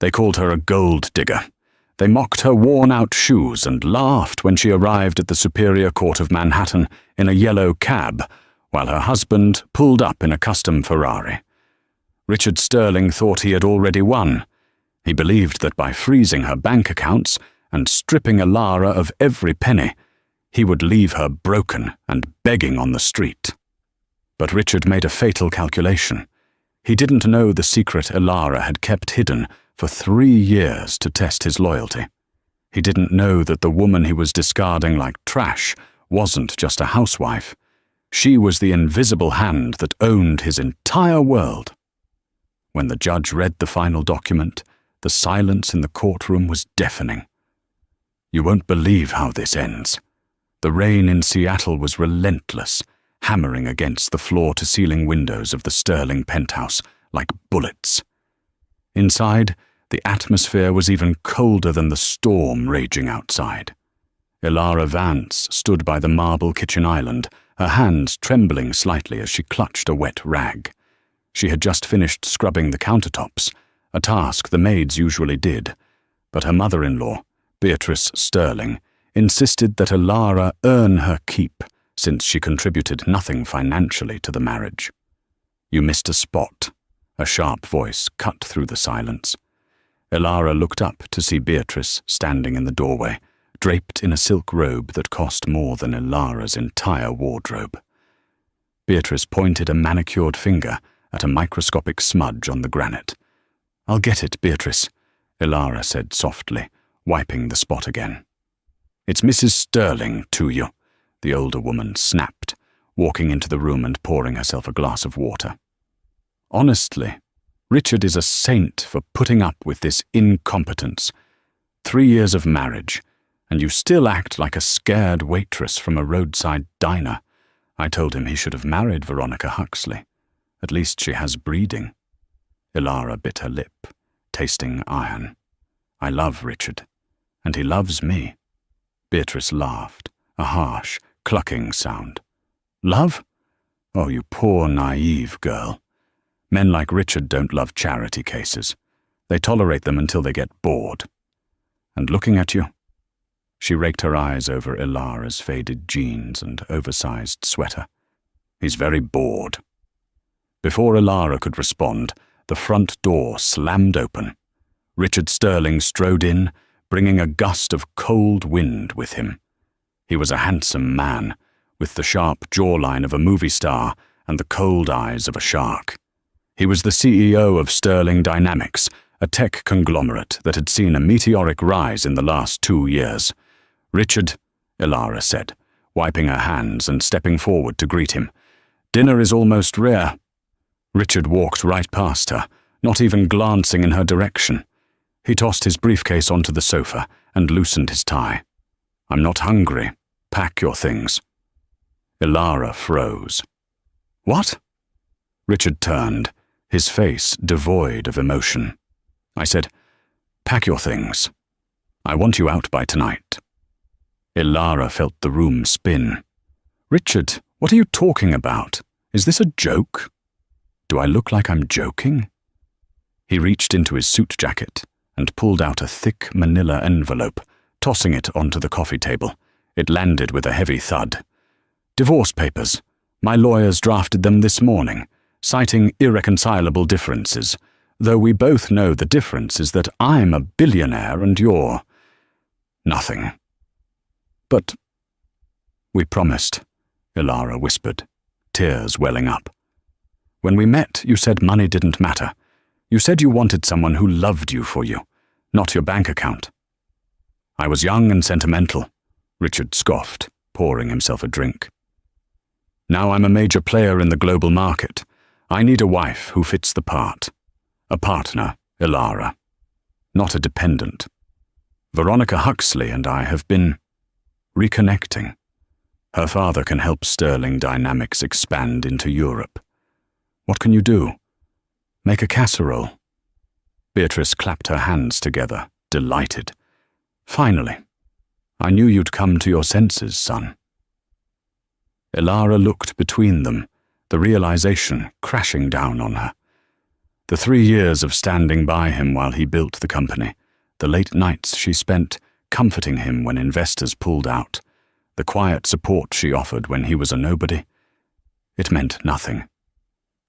They called her a gold digger. They mocked her worn-out shoes and laughed when she arrived at the Superior Court of Manhattan in a yellow cab, while her husband pulled up in a custom Ferrari. Richard Sterling thought he had already won. He believed that by freezing her bank accounts and stripping Elara of every penny, he would leave her broken and begging on the street. But Richard made a fatal calculation. He didn't know the secret Elara had kept hidden for 3 years to test his loyalty. He didn't know that the woman he was discarding like trash wasn't just a housewife. She was the invisible hand that owned his entire world. When the judge read the final document, the silence in the courtroom was deafening. You won't believe how this ends. The rain in Seattle was relentless, hammering against the floor-to-ceiling windows of the Sterling penthouse like bullets. Inside, the atmosphere was even colder than the storm raging outside. Elara Vance stood by the marble kitchen island, her hands trembling slightly as she clutched a wet rag. She had just finished scrubbing the countertops, a task the maids usually did, but her mother-in-law, Beatrice Sterling, insisted that Elara earn her keep since she contributed nothing financially to the marriage. You missed a spot. A sharp voice cut through the silence. Elara looked up to see Beatrice standing in the doorway, draped in a silk robe that cost more than Elara's entire wardrobe. Beatrice pointed a manicured finger at a microscopic smudge on the granite. "I'll get it, Beatrice," Elara said softly, wiping the spot again. "It's Mrs. Sterling to you," the older woman snapped, walking into the room and pouring herself a glass of water. Honestly, Richard is a saint for putting up with this incompetence. 3 years of marriage, and you still act like a scared waitress from a roadside diner. I told him he should have married Veronica Huxley. At least she has breeding. Elara bit her lip, tasting iron. I love Richard, and he loves me. Beatrice laughed, a harsh, clucking sound. Love? Oh, you poor, naive girl. Men like Richard don't love charity cases. They tolerate them until they get bored. And looking at you, she raked her eyes over Elara's faded jeans and oversized sweater. He's very bored. Before Elara could respond, the front door slammed open. Richard Sterling strode in, bringing a gust of cold wind with him. He was a handsome man, with the sharp jawline of a movie star and the cold eyes of a shark. He was the CEO of Sterling Dynamics, a tech conglomerate that had seen a meteoric rise in the last 2 years. "Richard," Elara said, wiping her hands and stepping forward to greet him. "Dinner is almost rare." Richard walked right past her, not even glancing in her direction. He tossed his briefcase onto the sofa and loosened his tie. "I'm not hungry. Pack your things." Elara froze. "What?" Richard turned, his face devoid of emotion. I said, "Pack your things. I want you out by tonight." Elara felt the room spin. "Richard, what are you talking about? Is this a joke? Do I look like I'm joking?" He reached into his suit jacket and pulled out a thick manila envelope, tossing it onto the coffee table. It landed with a heavy thud. "Divorce papers. My lawyers drafted them this morning, citing irreconcilable differences, though we both know the difference is that I'm a billionaire and you're nothing." "But we promised," Elara whispered, tears welling up. "When we met, you said money didn't matter. You said you wanted someone who loved you for you, not your bank account." "I was young and sentimental," Richard scoffed, pouring himself a drink. "Now I'm a major player in the global market. I need a wife who fits the part. A partner, Elara, not a dependent. Veronica Huxley and I have been reconnecting. Her father can help Sterling Dynamics expand into Europe. What can you do? Make a casserole." Beatrice clapped her hands together, delighted. "Finally. I knew you'd come to your senses, son." Elara looked between them, the realization crashing down on her. The 3 years of standing by him while he built the company, the late nights she spent comforting him when investors pulled out, the quiet support she offered when he was a nobody. It meant nothing.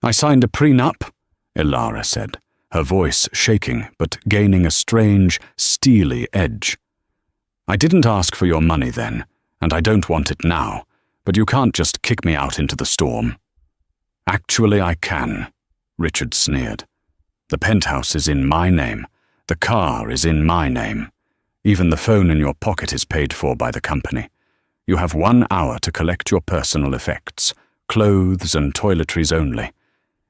"I signed a prenup," Elara said, her voice shaking but gaining a strange, steely edge. "I didn't ask for your money then, and I don't want it now, but you can't just kick me out into the storm." "Actually, I can," Richard sneered. "The penthouse is in my name. The car is in my name. Even the phone in your pocket is paid for by the company. You have 1 hour to collect your personal effects, clothes and toiletries only.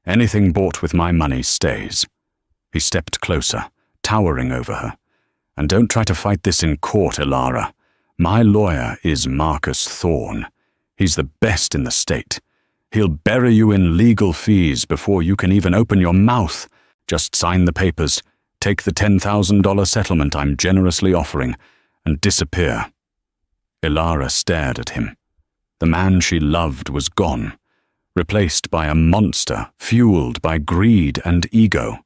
Anything bought with my money stays." He stepped closer, towering over her. "And don't try to fight this in court, Elara. My lawyer is Marcus Thorne. He's the best in the state. He'll bury you in legal fees before you can even open your mouth. Just sign the papers, take the $10,000 settlement I'm generously offering, and disappear." Elara stared at him. The man she loved was gone, replaced by a monster fueled by greed and ego.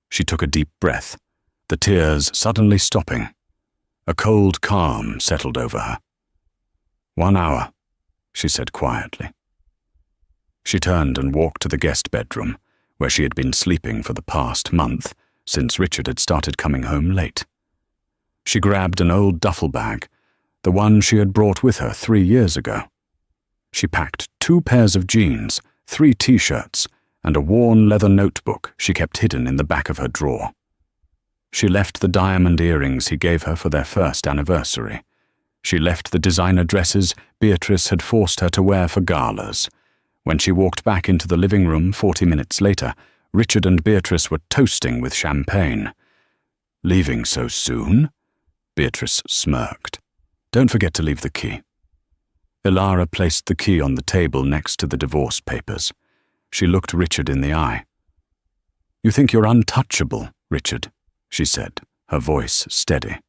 She took a deep breath, the tears suddenly stopping. A cold calm settled over her. "1 hour," she said quietly. She turned and walked to the guest bedroom, where she had been sleeping for the past month, since Richard had started coming home late. She grabbed an old duffel bag, the one she had brought with her 3 years ago. She packed 2 pairs of jeans, 3 t-shirts, and a worn leather notebook she kept hidden in the back of her drawer. She left the diamond earrings he gave her for their first anniversary. She left the designer dresses Beatrice had forced her to wear for galas. When she walked back into the living room 40 minutes later, Richard and Beatrice were toasting with champagne. "Leaving so soon?" Beatrice smirked. "Don't forget to leave the key." Elara placed the key on the table next to the divorce papers. She looked Richard in the eye. "You think you're untouchable, Richard," she said, her voice steady.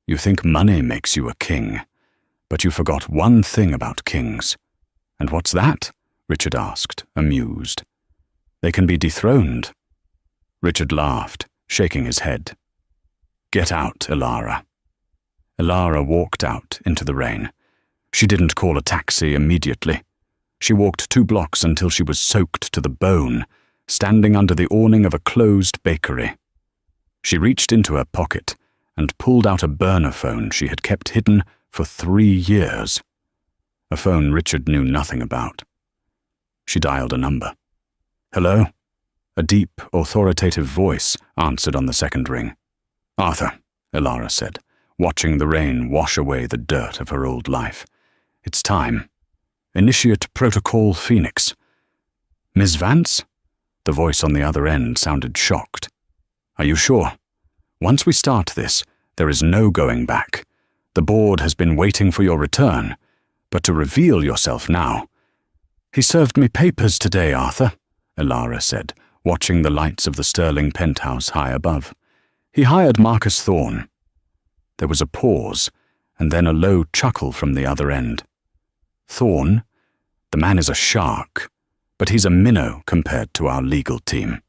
"You think money makes you a king, but you forgot one thing about kings." "And what's that?" Richard asked, amused. "They can be dethroned." Richard laughed, shaking his head. "Get out, Elara." Elara walked out into the rain. She didn't call a taxi immediately. She walked 2 blocks until she was soaked to the bone, standing under the awning of a closed bakery. She reached into her pocket and pulled out a burner phone she had kept hidden for 3 years. A phone Richard knew nothing about. She dialed a number. "Hello?" A deep, authoritative voice answered on the second ring. "Arthur," Elara said, watching the rain wash away the dirt of her old life. "It's time. Initiate Protocol Phoenix." "Ms. Vance?" The voice on the other end sounded shocked. "Are you sure? Once we start this, there is no going back. The board has been waiting for your return, but to reveal yourself now—" "He served me papers today, Arthur," Elara said, watching the lights of the Sterling penthouse high above. "He hired Marcus Thorne." There was a pause, and then a low chuckle from the other end. "Thorne? The man is a shark, but he's a minnow compared to our legal team.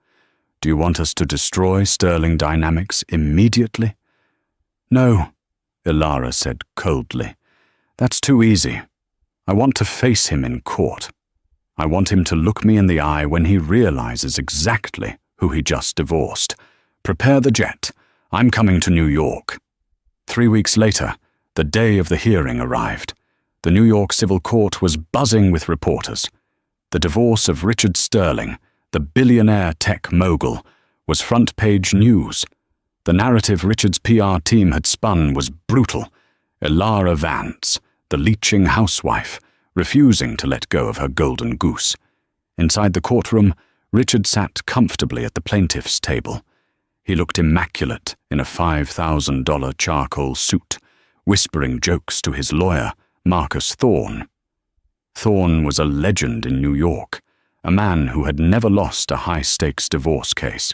Do you want us to destroy Sterling Dynamics immediately?" "No," Elara said coldly. "That's too easy. I want to face him in court. I want him to look me in the eye when he realizes exactly who he just divorced. Prepare the jet. I'm coming to New York." 3 weeks later, the day of the hearing arrived. The New York Civil Court was buzzing with reporters. The divorce of Richard Sterling, the billionaire tech mogul, was front-page news. The narrative Richard's PR team had spun was brutal. Elara Vance, the leeching housewife, refusing to let go of her golden goose. Inside the courtroom, Richard sat comfortably at the plaintiff's table. He looked immaculate in a $5,000 charcoal suit, whispering jokes to his lawyer, Marcus Thorne. Thorne was a legend in New York, a man who had never lost a high-stakes divorce case.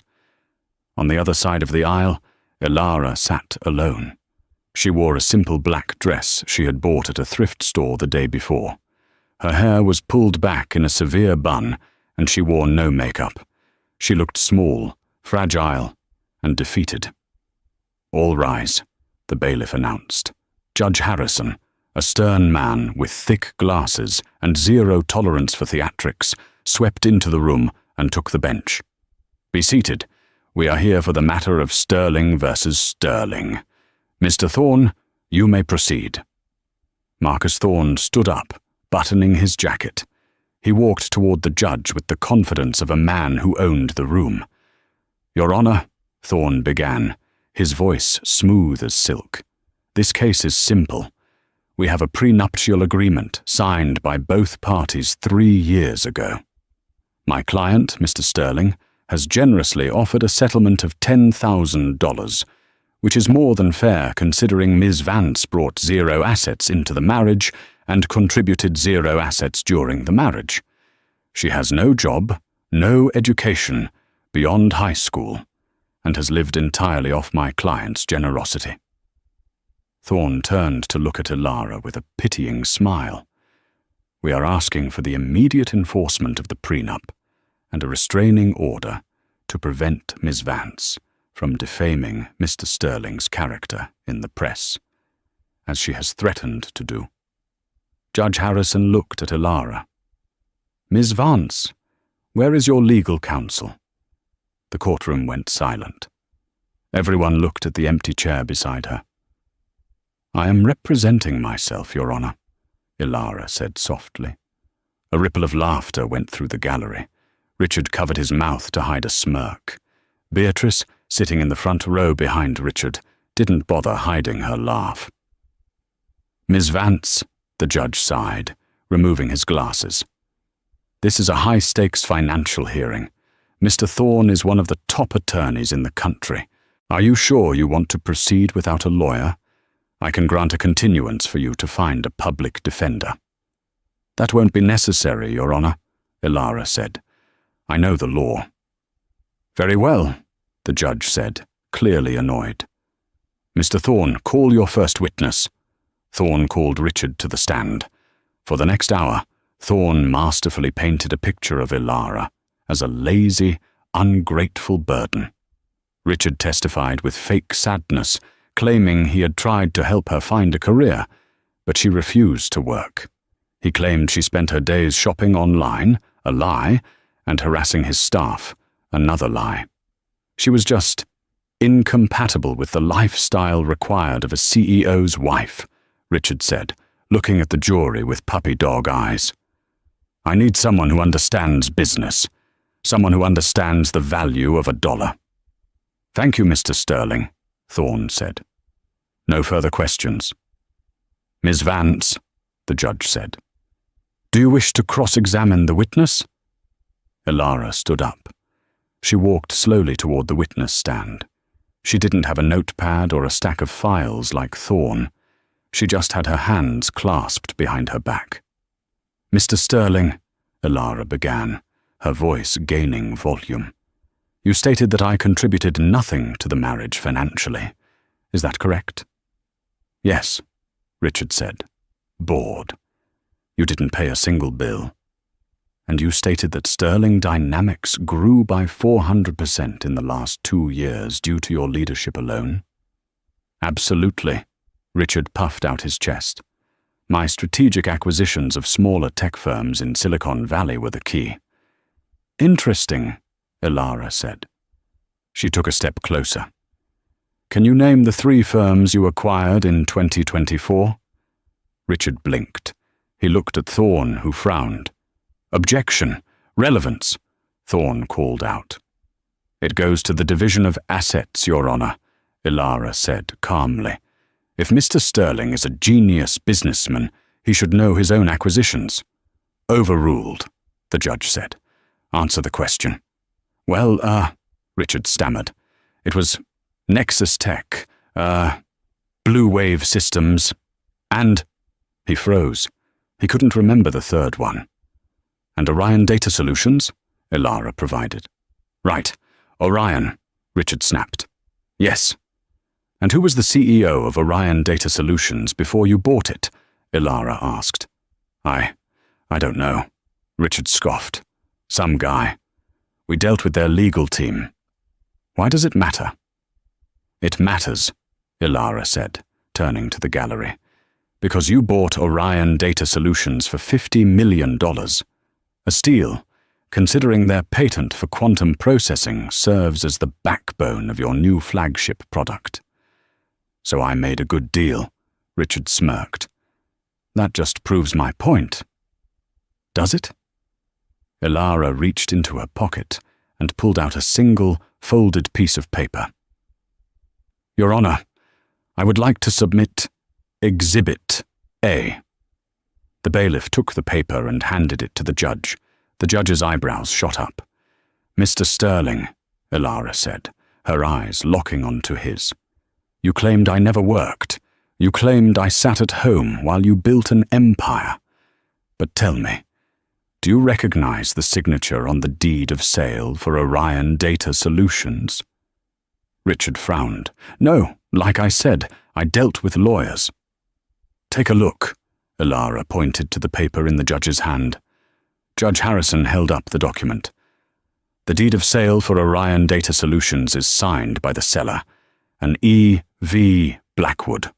On the other side of the aisle, Elara sat alone. She wore a simple black dress she had bought at a thrift store the day before. Her hair was pulled back in a severe bun, and she wore no makeup. She looked small, fragile, and defeated. "All rise," the bailiff announced. Judge Harrison, a stern man with thick glasses and zero tolerance for theatrics, swept into the room and took the bench. "Be seated. We are here for the matter of Sterling versus Sterling. Mr. Thorne, you may proceed." Marcus Thorne stood up, buttoning his jacket. He walked toward the judge with the confidence of a man who owned the room. "Your Honor," Thorne began, his voice smooth as silk. "This case is simple. We have a prenuptial agreement signed by both parties 3 years ago. My client, Mr. Sterling, has generously offered a settlement of $10,000, which is more than fair considering Ms. Vance brought 0 assets into the marriage and contributed 0 assets during the marriage. She has no job, no education, beyond high school, and has lived entirely off my client's generosity." Thorne turned to look at Elara with a pitying smile. "We are asking for the immediate enforcement of the prenup and a restraining order to prevent Ms. Vance from defaming Mr. Sterling's character in the press, as she has threatened to do." Judge Harrison looked at Elara. "Ms. Vance, where is your legal counsel?" The courtroom went silent. Everyone looked at the empty chair beside her. "I am representing myself, Your Honor," Elara said softly. A ripple of laughter went through the gallery. Richard covered his mouth to hide a smirk. Beatrice, sitting in the front row behind Richard, didn't bother hiding her laugh. "Ms. Vance," the judge sighed, removing his glasses. "This is a high-stakes financial hearing. Mr. Thorne is one of the top attorneys in the country. Are you sure you want to proceed without a lawyer? I can grant a continuance for you to find a public defender." "That won't be necessary, Your Honor," Elara said. "I know the law." "Very well," the judge said, clearly annoyed. "Mr. Thorne, call your first witness." Thorne called Richard to the stand. For the next hour, Thorne masterfully painted a picture of Elara as a lazy, ungrateful burden. Richard testified with fake sadness, claiming he had tried to help her find a career, but she refused to work. He claimed she spent her days shopping online, a lie, and harassing his staff, another lie. She was just incompatible with the lifestyle required of a CEO's wife, Richard said, looking at the jury with puppy dog eyes. "I need someone who understands business, someone who understands the value of $1. "Thank you, Mr. Sterling," Thorne said. "No further questions." "Ms. Vance," the judge said. "Do you wish to cross-examine the witness?" Elara stood up. She walked slowly toward the witness stand. She didn't have a notepad or a stack of files like Thorne. She just had her hands clasped behind her back. "Mr. Sterling," Elara began, her voice gaining volume. "You stated that I contributed nothing to the marriage financially. Is that correct?" "Yes," Richard said, bored. "You didn't pay a single bill. And you stated that Sterling Dynamics grew by 400% in the last 2 years due to your leadership alone?" "Absolutely," Richard puffed out his chest. "My strategic acquisitions of smaller tech firms in Silicon Valley were the key." "Interesting," Elara said. She took a step closer. "Can you name the 3 firms you acquired in 2024? Richard blinked. He looked at Thorne, who frowned. "Objection! Relevance!" Thorne called out. "It goes to the division of assets, Your Honor," Elara said calmly. "If Mr. Sterling is a genius businessman, he should know his own acquisitions." "Overruled," the judge said. "Answer the question." "Well, Richard stammered. "It was Nexus Tech, Blue Wave Systems, and—" He froze. He couldn't remember the third one. "And Orion Data Solutions?" Elara provided. "Right. Orion," Richard snapped. "Yes." "And who was the CEO of Orion Data Solutions before you bought it?" Elara asked. I don't know," Richard scoffed. "Some guy. We dealt with their legal team. Why does it matter? It matters, Ilara said, turning to the gallery, because you bought Orion Data Solutions for $50 million. A steal, considering their patent for quantum processing serves as the backbone of your new flagship product. So I made a good deal, Richard smirked. That just proves my point. Does it? Ilara reached into her pocket and pulled out a single, folded piece of paper. Your Honor, I would like to submit Exhibit A. The bailiff took the paper and handed it to the judge. The judge's eyebrows shot up. Mr. Sterling, Ilara said, her eyes locking onto his. You claimed I never worked. You claimed I sat at home while you built an empire. But tell me, do you recognize the signature on the deed of sale for Orion Data Solutions? Richard frowned. No, like I said, I dealt with lawyers. Take a look. Ilara pointed to the paper in the judge's hand. Judge Harrison held up the document. The deed of sale for Orion Data Solutions is signed by the seller, an E.V. Blackwood.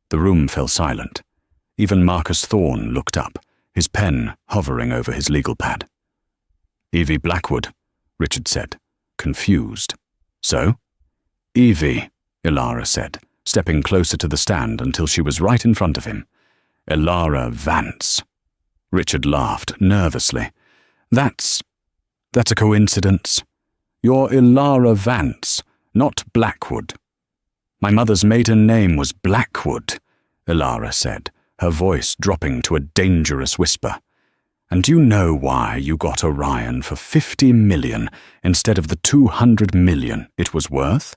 The room fell silent. Even Marcus Thorne looked up, his pen hovering over his legal pad. E.V. Blackwood, Richard said, confused. So? E.V., Ilara said, stepping closer to the stand until she was right in front of him. Ilara Vance. Richard laughed nervously. That's a coincidence. You're Ilara Vance, not Blackwood. My mother's maiden name was Blackwood, Ilara said, her voice dropping to a dangerous whisper. And do you know why you got Orion for $50 million instead of the $200 million it was worth?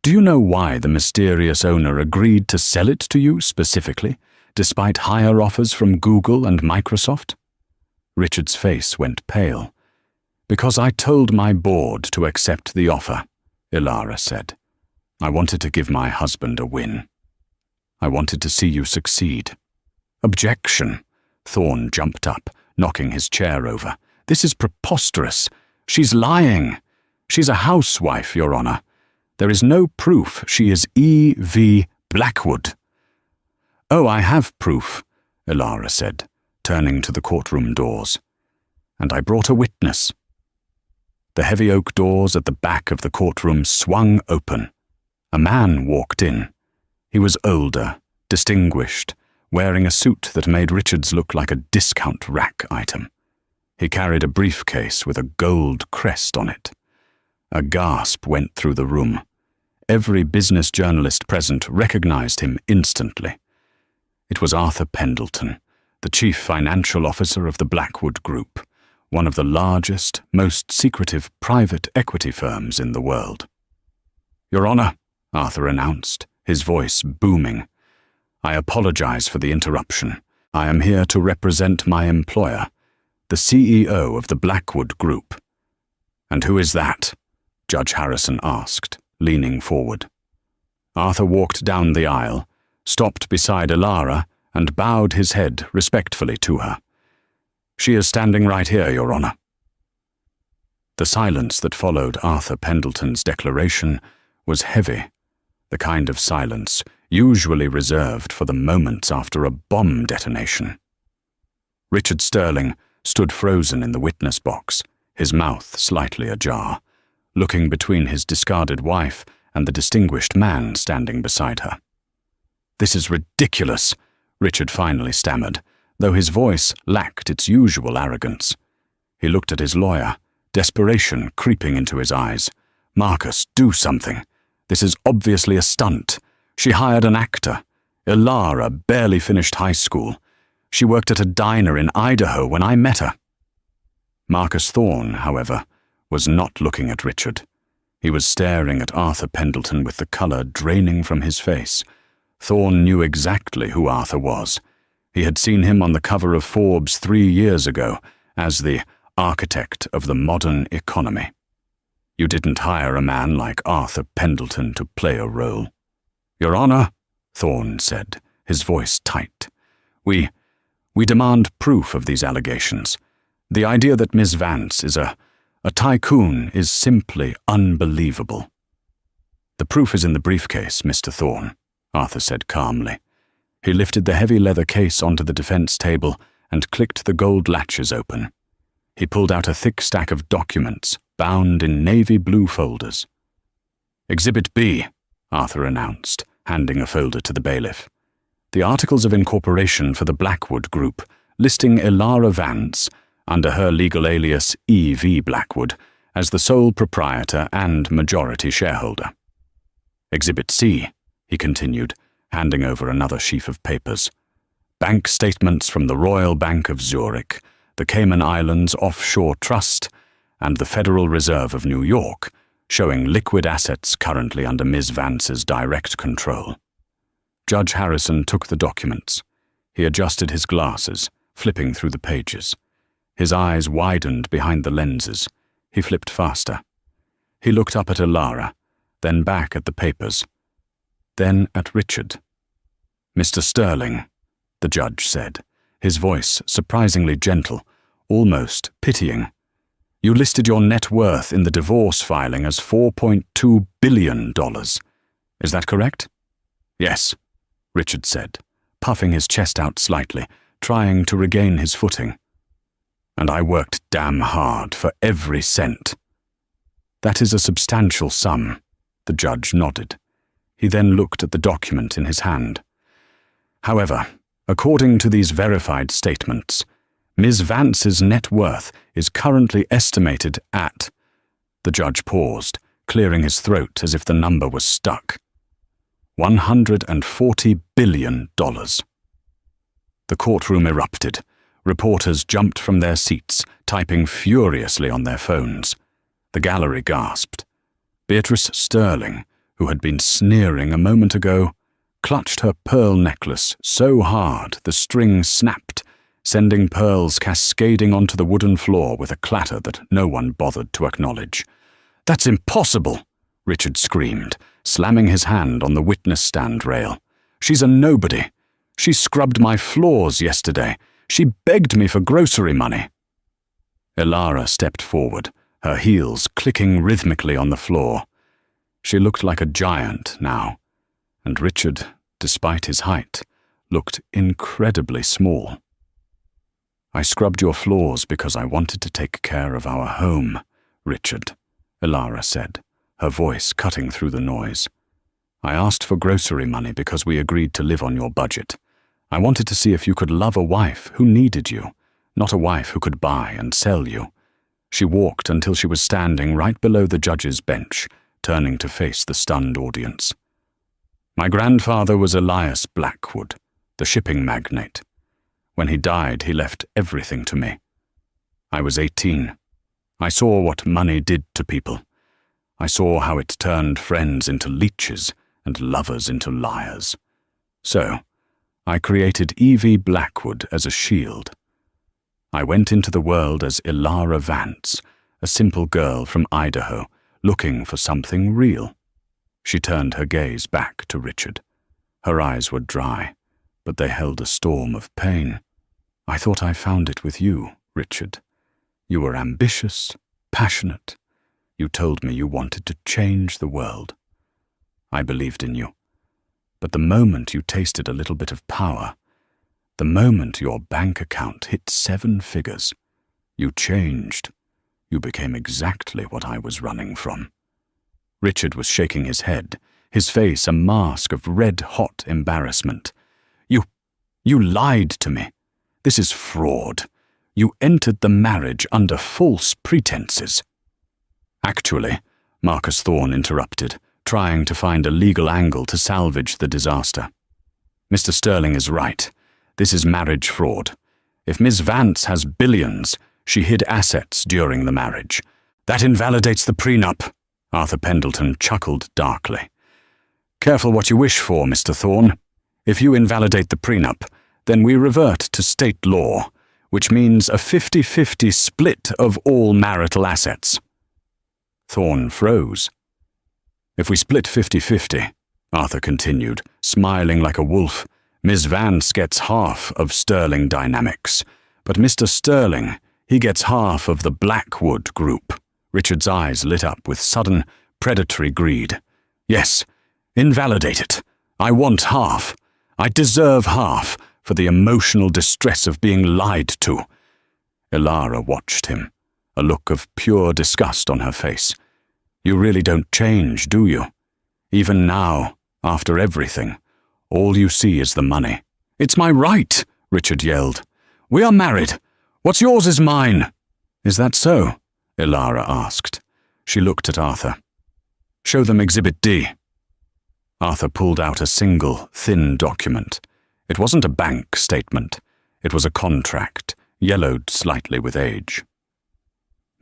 Do you know why the mysterious owner agreed to sell it to you specifically, despite higher offers from Google and Microsoft? Richard's face went pale. Because I told my board to accept the offer, Ilara said. I wanted to give my husband a win. I wanted to see you succeed. Objection. Thorne jumped up, knocking his chair over. This is preposterous. She's lying. She's a housewife, Your Honor. There is no proof she is E.V. Blackwood. Oh, I have proof, Ilara said, turning to the courtroom doors. And I brought a witness. The heavy oak doors at the back of the courtroom swung open. A man walked in. He was older, distinguished, wearing a suit that made Richards look like a discount rack item. He carried a briefcase with a gold crest on it. A gasp went through the room. Every business journalist present recognized him instantly. It was Arthur Pendleton, the chief financial officer of the Blackwood Group, one of the largest, most secretive private equity firms in the world. Your Honor, Arthur announced, his voice booming. I apologize for the interruption. I am here to represent my employer, the CEO of the Blackwood Group. And who is that? Judge Harrison asked, leaning forward. Arthur walked down the aisle, stopped beside Ilara, and bowed his head respectfully to her. She is standing right here, Your Honor. The silence that followed Arthur Pendleton's declaration was heavy, the kind of silence usually reserved for the moments after a bomb detonation. Richard Sterling stood frozen in the witness box, his mouth slightly ajar, looking between his discarded wife and the distinguished man standing beside her. This is ridiculous, Richard finally stammered, though his voice lacked its usual arrogance. He looked at his lawyer, desperation creeping into his eyes. Marcus, do something. This is obviously a stunt. She hired an actor. Ilara barely finished high school. She worked at a diner in Idaho when I met her. Marcus Thorne, however, was not looking at Richard. He was staring at Arthur Pendleton with the color draining from his face. Thorne knew exactly who Arthur was. He had seen him on the cover of Forbes 3 years ago as the architect of the modern economy. You didn't hire a man like Arthur Pendleton to play a role. Your Honor, Thorne said, his voice tight. We demand proof of these allegations. The idea that Miss Vance is a A tycoon is simply unbelievable. The proof is in the briefcase, Mr. Thorne, Arthur said calmly. He lifted the heavy leather case onto the defense table and clicked the gold latches open. He pulled out a thick stack of documents, bound in navy blue folders. Exhibit B, Arthur announced, handing a folder to the bailiff. The Articles of Incorporation for the Blackwood Group, listing Elara Vance, under her legal alias E.V. Blackwood, as the sole proprietor and majority shareholder. Exhibit C, he continued, handing over another sheaf of papers. Bank statements from the Royal Bank of Zurich, the Cayman Islands Offshore Trust, and the Federal Reserve of New York, showing liquid assets currently under Ms. Vance's direct control. Judge Harrison took the documents. He adjusted his glasses, flipping through the pages. His eyes widened behind the lenses. He flipped faster. He looked up at Elara, then back at the papers, then at Richard. Mr. Sterling, the judge said, his voice surprisingly gentle, almost pitying. You listed your net worth in the divorce filing as $4.2 billion. Is that correct? Yes, Richard said, puffing his chest out slightly, trying to regain his footing. And I worked damn hard for every cent. That is a substantial sum, the judge nodded. He then looked at the document in his hand. However, according to these verified statements, Ms. Vance's net worth is currently estimated at— The judge paused, clearing his throat as if the number was stuck. $140 billion. The courtroom erupted. Reporters jumped from their seats, typing furiously on their phones. The gallery gasped. Beatrice Sterling, who had been sneering a moment ago, clutched her pearl necklace so hard the string snapped, sending pearls cascading onto the wooden floor with a clatter that no one bothered to acknowledge. "That's impossible!" Richard screamed, slamming his hand on the witness stand rail. "She's a nobody. She scrubbed my floors yesterday. She begged me for grocery money." Elara stepped forward, her heels clicking rhythmically on the floor. She looked like a giant now, and Richard, despite his height, looked incredibly small. "I scrubbed your floors because I wanted to take care of our home, Richard," Elara said, her voice cutting through the noise. "I asked for grocery money because we agreed to live on your budget. I wanted to see if you could love a wife who needed you, not a wife who could buy and sell you." She walked until she was standing right below the judge's bench, turning to face the stunned audience. "My grandfather was Elias Blackwood, the shipping magnate. When he died, he left everything to me. I was 18. I saw what money did to people. I saw how it turned friends into leeches and lovers into liars. So, I created E.V. Blackwood as a shield. I went into the world as Elara Vance, a simple girl from Idaho, looking for something real." She turned her gaze back to Richard. Her eyes were dry, but they held a storm of pain. "I thought I found it with you, Richard. You were ambitious, passionate. You told me you wanted to change the world. I believed in you. But the moment you tasted a little bit of power, the moment your bank account hit 7 figures, you changed. You became exactly what I was running from." Richard was shaking his head, his face a mask of red-hot embarrassment. You lied to me. This is fraud. You entered the marriage under false pretenses." "Actually," Marcus Thorne interrupted, trying to find a legal angle to salvage the disaster. "Mr. Sterling is right. This is marriage fraud. If Ms. Vance has billions, she hid assets during the marriage. That invalidates the prenup." Arthur Pendleton chuckled darkly. "Careful what you wish for, Mr. Thorne. If you invalidate the prenup, then we revert to state law, which means a 50-50 split of all marital assets." Thorne froze. "If we split 50-50, Arthur continued, smiling like a wolf, "Ms. Vance gets half of Sterling Dynamics, but Mr. Sterling, he gets half of the Blackwood Group. Richard's eyes lit up with sudden, predatory greed. "Yes, invalidate it. I want half. I deserve half for the emotional distress of being lied to." Elara watched him, a look of pure disgust on her face. "You really don't change, do you? Even now, after everything, all you see is the money." "It's my right," Richard yelled. "We are married. What's yours is mine." "Is that so?" Elara asked. She looked at Arthur. "Show them Exhibit D." Arthur pulled out a single, thin document. It wasn't a bank statement. It was a contract, yellowed slightly with age.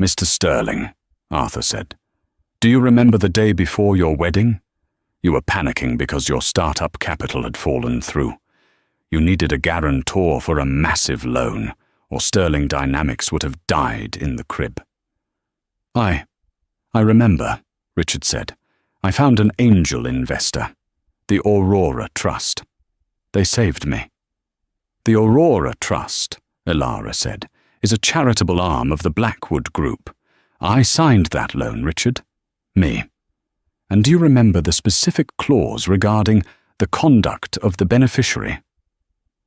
"Mr. Sterling," Arthur said, "do you remember the day before your wedding? You were panicking because your startup capital had fallen through. You needed a guarantor for a massive loan, or Sterling Dynamics would have died in the crib." I remember," Richard said. "I found an angel investor, the Aurora Trust. They saved me." "The Aurora Trust," Elara said, "is a charitable arm of the Blackwood Group. I signed that loan, Richard. Me. And do you remember the specific clause regarding the conduct of the beneficiary?"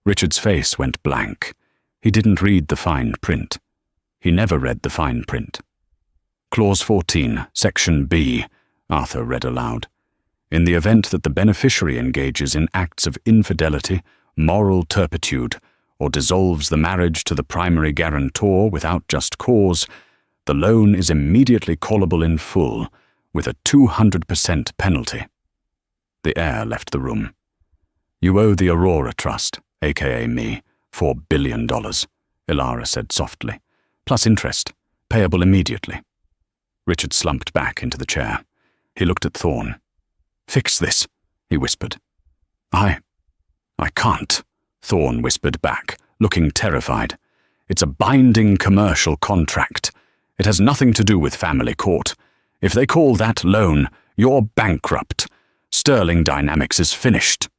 Richard's face went blank. He didn't read the fine print. He never read the fine print. "Clause 14, Section B," Arthur read aloud. "In the event that the beneficiary engages in acts of infidelity, moral turpitude, or dissolves the marriage to the primary guarantor without just cause, the loan is immediately callable in full, with a 200% penalty." The heir left the room. "You owe the Aurora Trust, aka me, $4 billion, Elara said softly, "plus interest, payable immediately." Richard slumped back into the chair. He looked at Thorne. "Fix this," he whispered. I can't," Thorne whispered back, looking terrified. "It's a binding commercial contract. It has nothing to do with family court. If they call that loan, you're bankrupt. Sterling Dynamics is finished."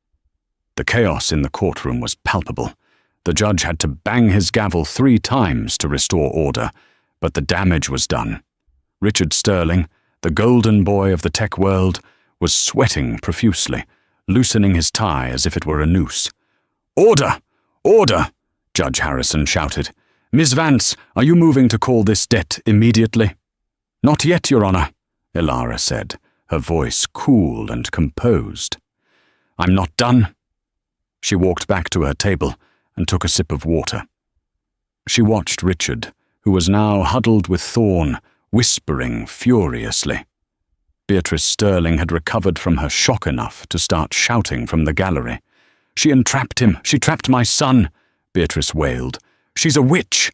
The chaos in the courtroom was palpable. The judge had to bang his gavel 3 times to restore order, but the damage was done. Richard Sterling, the golden boy of the tech world, was sweating profusely, loosening his tie as if it were a noose. "Order! Order!" Judge Harrison shouted. "Miss Vance, are you moving to call this debt immediately?" "Not yet, Your Honor," Elara said, her voice cool and composed. "I'm not done." She walked back to her table and took a sip of water. She watched Richard, who was now huddled with Thorne, whispering furiously. Beatrice Sterling had recovered from her shock enough to start shouting from the gallery. "She entrapped him! She trapped my son!" Beatrice wailed. "She's a witch!"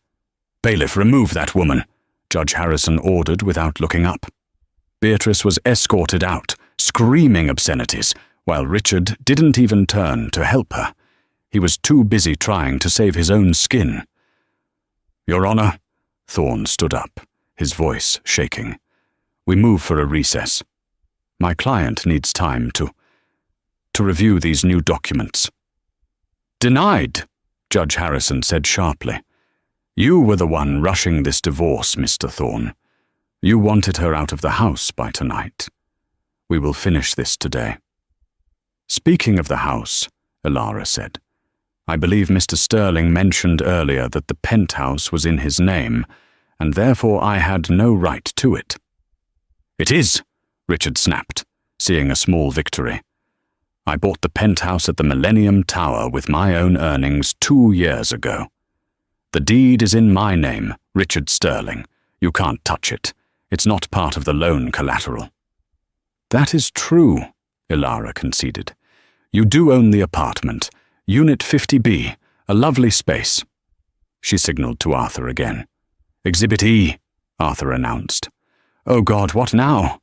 "Bailiff, remove that woman," Judge Harrison ordered without looking up. Beatrice was escorted out, screaming obscenities, while Richard didn't even turn to help her. He was too busy trying to save his own skin. "Your Honor," Thorne stood up, his voice shaking. "We move for a recess. My client needs time to review these new documents." "Denied," Judge Harrison said sharply. "You were the one rushing this divorce, Mr. Thorne. You wanted her out of the house by tonight. We will finish this today." "Speaking of the house," Elara said, "I believe Mr. Sterling mentioned earlier that the penthouse was in his name, and therefore I had no right to it." "It is," Richard snapped, seeing a small victory. "I bought the penthouse at the Millennium Tower with my own earnings 2 years ago. The deed is in my name, Richard Sterling. You can't touch it. It's not part of the loan collateral." "That is true," Elara conceded. "You do own the apartment, Unit 50B, a lovely space." She signaled to Arthur again. "Exhibit E," Arthur announced. "Oh God, what now?"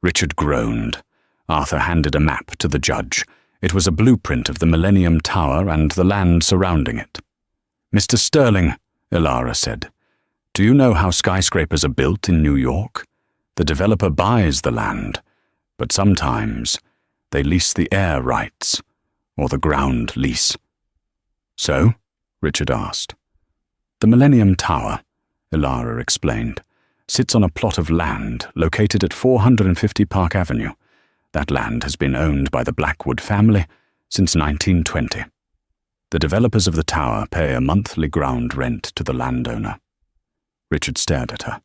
Richard groaned. Arthur handed a map to the judge. It was a blueprint of the Millennium Tower and the land surrounding it. "Mr. Sterling," Elara said, "do you know how skyscrapers are built in New York? The developer buys the land, but sometimes they lease the air rights, or the ground lease." "So?" Richard asked. "The Millennium Tower," Elara explained, sits on a plot of land located at 450 Park Avenue. That land has been owned by the Blackwood family since 1920. The developers of the tower pay a monthly ground rent to the landowner. Richard stared at her.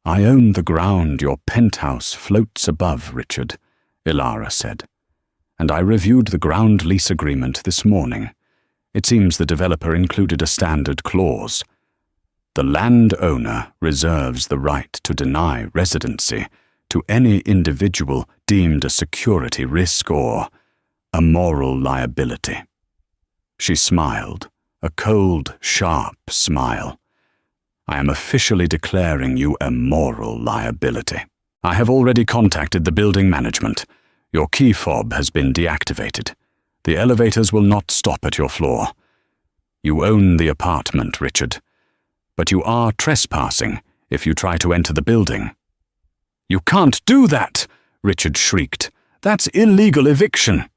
"I own the ground your penthouse floats above, Richard," Ilara said. "And I reviewed the ground lease agreement this morning. It seems the developer included a standard clause. The landowner reserves the right to deny residency to any individual deemed a security risk or a moral liability." She smiled, a cold, sharp smile. "I am officially declaring you a moral liability. I have already contacted the building management. Your key fob has been deactivated. The elevators will not stop at your floor. You own the apartment, Richard, but you are trespassing if you try to enter the building." "You can't do that!" Richard shrieked. "That's illegal eviction."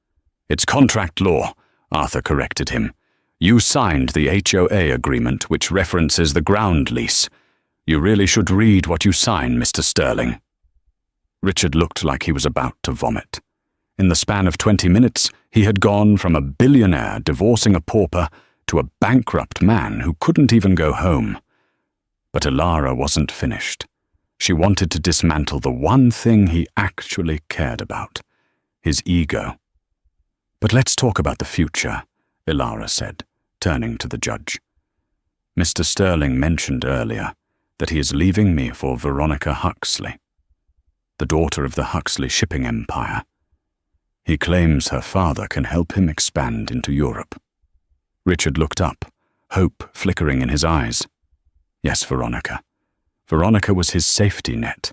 "It's contract law," Arthur corrected him. "You signed the HOA agreement which references the ground lease. You really should read what you sign, Mr. Sterling." Richard looked like he was about to vomit. In the span of 20 minutes, he had gone from a billionaire divorcing a pauper to a bankrupt man who couldn't even go home. But Ilara wasn't finished. She wanted to dismantle the one thing he actually cared about, his ego. "But let's talk about the future," Ilara said, turning to the judge. "Mr. Sterling mentioned earlier that he is leaving me for Veronica Huxley, the daughter of the Huxley shipping empire. He claims her father can help him expand into Europe." Richard looked up, hope flickering in his eyes. Yes, Veronica. Veronica was his safety net.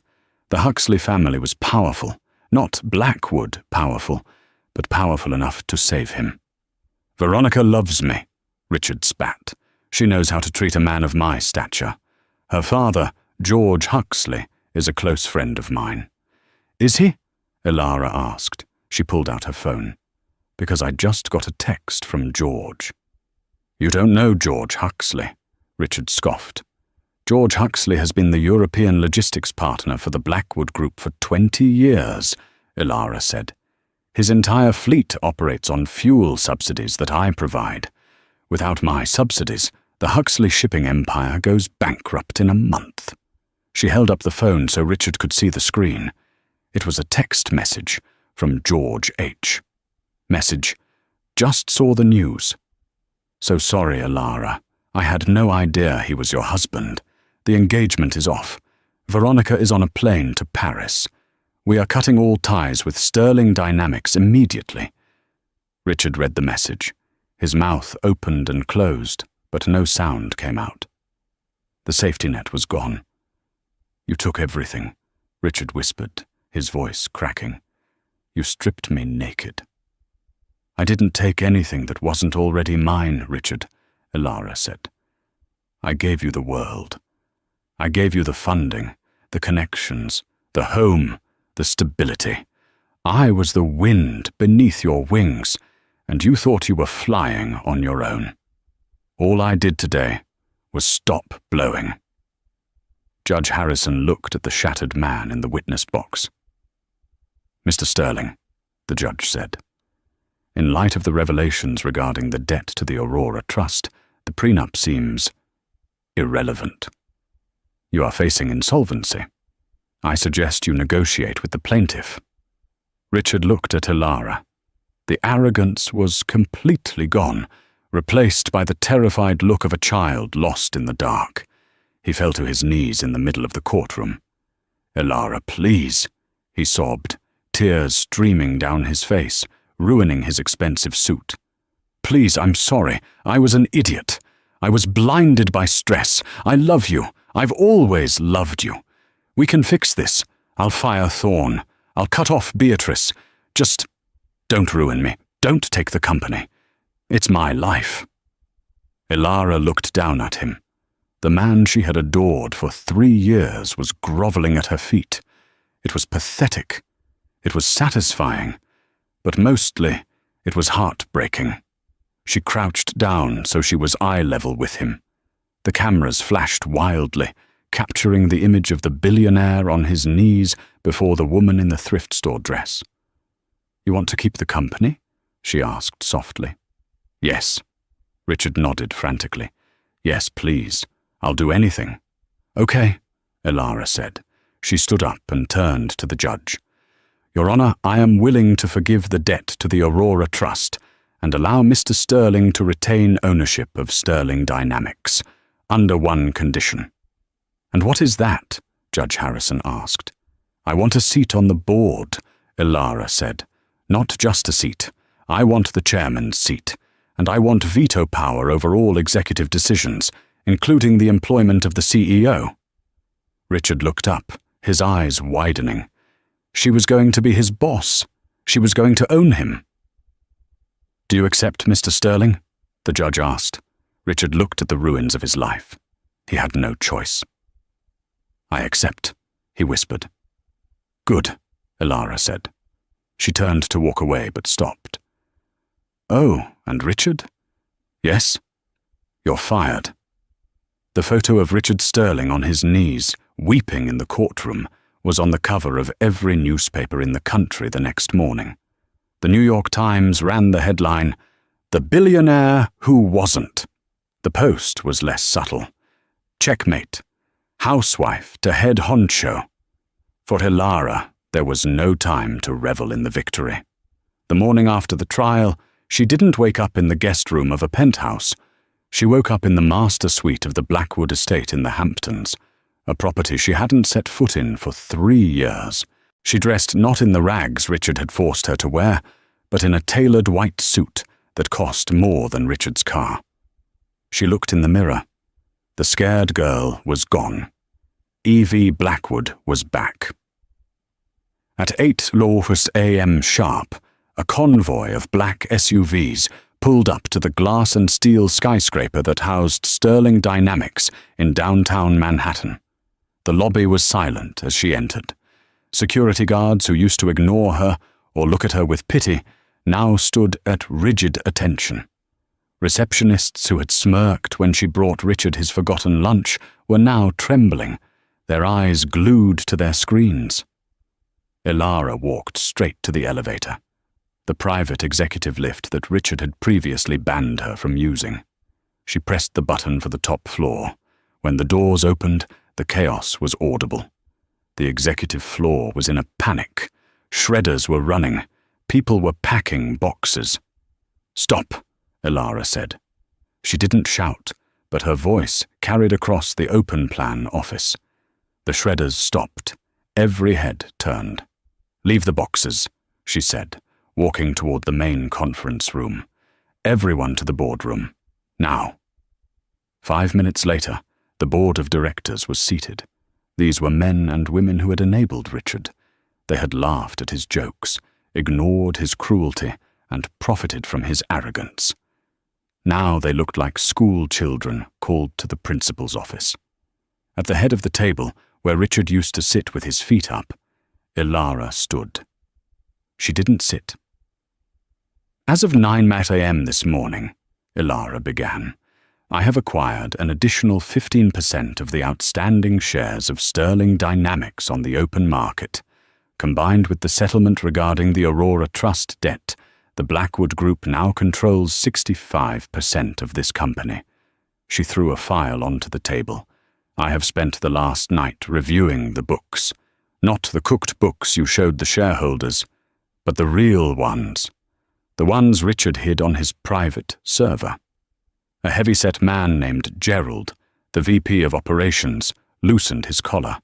The Huxley family was powerful, not Blackwood powerful, but powerful enough to save him. "Veronica loves me," Richard spat. "She knows how to treat a man of my stature. Her father, George Huxley, is a close friend of mine." "Is he?" Ilara asked. She pulled out her phone. "Because I just got a text from George." "You don't know George Huxley," Richard scoffed. "George Huxley has been the European logistics partner for the Blackwood Group for 20 years, Ilara said. "His entire fleet operates on fuel subsidies that I provide. Without my subsidies, the Huxley shipping empire goes bankrupt in a month." She held up the phone so Richard could see the screen. It was a text message from George H. Message: "Just saw the news. So sorry, Ilara. I had no idea he was your husband. The engagement is off. Veronica is on a plane to Paris. We are cutting all ties with Sterling Dynamics immediately." Richard read the message. His mouth opened and closed, but no sound came out. The safety net was gone. "You took everything," Richard whispered, his voice cracking. "You stripped me naked." "I didn't take anything that wasn't already mine, Richard," Ilara said. "I gave you the world. I gave you the funding, the connections, the home, the stability. I was the wind beneath your wings, and you thought you were flying on your own. All I did today was stop blowing." Judge Harrison looked at the shattered man in the witness box. "Mr. Sterling," the judge said, "in light of the revelations regarding the debt to the Aurora Trust, the prenup seems irrelevant. You are facing insolvency. I suggest you negotiate with the plaintiff." Richard looked at Ilara. The arrogance was completely gone, replaced by the terrified look of a child lost in the dark. He fell to his knees in the middle of the courtroom. "Ilara, please," he sobbed, tears streaming down his face, ruining his expensive suit. "Please, I'm sorry. I was an idiot. I was blinded by stress. I love you. I've always loved you. We can fix this. I'll fire Thorne. I'll cut off Beatrice. Just don't ruin me. Don't take the company. It's my life." Ilara looked down at him. The man she had adored for 3 years was groveling at her feet. It was pathetic. It was satisfying. But mostly, it was heartbreaking. She crouched down so she was eye level with him. The cameras flashed wildly, capturing the image of the billionaire on his knees before the woman in the thrift store dress. "You want to keep the company?" she asked softly. "Yes." Richard nodded frantically. "Yes, please. I'll do anything." "Okay," Elara said. She stood up and turned to the judge. "Your Honor, I am willing to forgive the debt to the Aurora Trust and allow Mr. Sterling to retain ownership of Sterling Dynamics, under one condition." "And what is that?" Judge Harrison asked. "I want a seat on the board," Elara said. "Not just a seat. I want the chairman's seat, and I want veto power over all executive decisions, including the employment of the CEO." Richard looked up, his eyes widening. She was going to be his boss. She was going to own him. "Do you accept, Mr. Sterling?" the judge asked. Richard looked at the ruins of his life. He had no choice. "I accept," he whispered. "Good," Elara said. She turned to walk away but stopped. "Oh, and Richard?" "Yes?" "You're fired." The photo of Richard Sterling on his knees, weeping in the courtroom, was on the cover of every newspaper in the country the next morning. The New York Times ran the headline, "The Billionaire Who Wasn't." The Post was less subtle. "Checkmate. Housewife to head honcho." For Elara, there was no time to revel in the victory. The morning after the trial, she didn't wake up in the guest room of a penthouse. She woke up in the master suite of the Blackwood estate in the Hamptons, a property she hadn't set foot in for 3 years. She dressed not in the rags Richard had forced her to wear, but in a tailored white suit that cost more than Richard's car. She looked in the mirror. The scared girl was gone. Evie Blackwood was back. At 8 a.m. sharp, a convoy of black SUVs pulled up to the glass and steel skyscraper that housed Sterling Dynamics in downtown Manhattan. The lobby was silent as she entered. Security guards who used to ignore her or look at her with pity now stood at rigid attention. Receptionists who had smirked when she brought Richard his forgotten lunch were now trembling, their eyes glued to their screens. Elara walked straight to the elevator, the private executive lift that Richard had previously banned her from using. She pressed the button for the top floor. When the doors opened, the chaos was audible. The executive floor was in a panic. Shredders were running. People were packing boxes. "Stop," Elara said. She didn't shout, but her voice carried across the open plan office. The shredders stopped. Every head turned. "Leave the boxes," she said, walking toward the main conference room. "Everyone to the boardroom. Now." 5 minutes later, the board of directors was seated. These were men and women who had enabled Richard. They had laughed at his jokes, ignored his cruelty, and profited from his arrogance. Now they looked like school children called to the principal's office. At the head of the table, where Richard used to sit with his feet up, Elara stood. She didn't sit. "As of 9 a.m. this morning," Elara began, "I have acquired an additional 15% of the outstanding shares of Sterling Dynamics on the open market. Combined with the settlement regarding the Aurora Trust debt, the Blackwood Group now controls 65% of this company." She threw a file onto the table. "I have spent the last night reviewing the books. Not the cooked books you showed the shareholders, but the real ones. The ones Richard hid on his private server." A heavy-set man named Gerald, the VP of Operations, loosened his collar.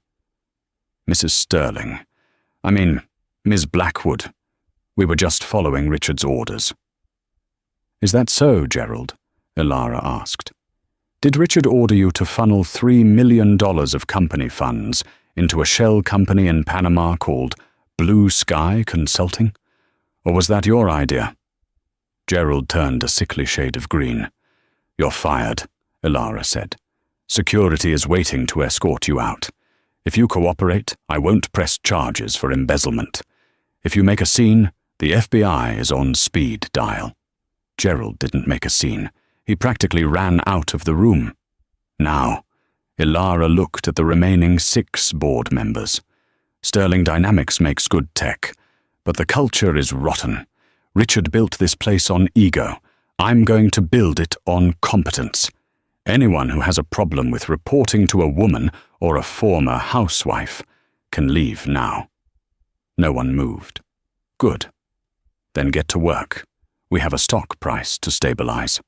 "Mrs. Sterling, Ms. Blackwood, we were just following Richard's orders." "Is that so, Gerald?" Elara asked. "Did Richard order you to funnel $3 million of company funds into a shell company in Panama called Blue Sky Consulting? Or was that your idea?" Gerald turned a sickly shade of green. "You're fired," Elara said. "Security is waiting to escort you out. If you cooperate, I won't press charges for embezzlement. If you make a scene, the FBI is on speed dial." Gerald didn't make a scene. He practically ran out of the room. "Now," Ilara looked at the remaining 6 board members. Sterling Dynamics makes good tech, but the culture is rotten. Richard built this place on ego. I'm going to build it on competence. Anyone who has a problem with reporting to a woman or a former housewife can leave now. No one moved. Good. Then get to work. We have a stock price to stabilize.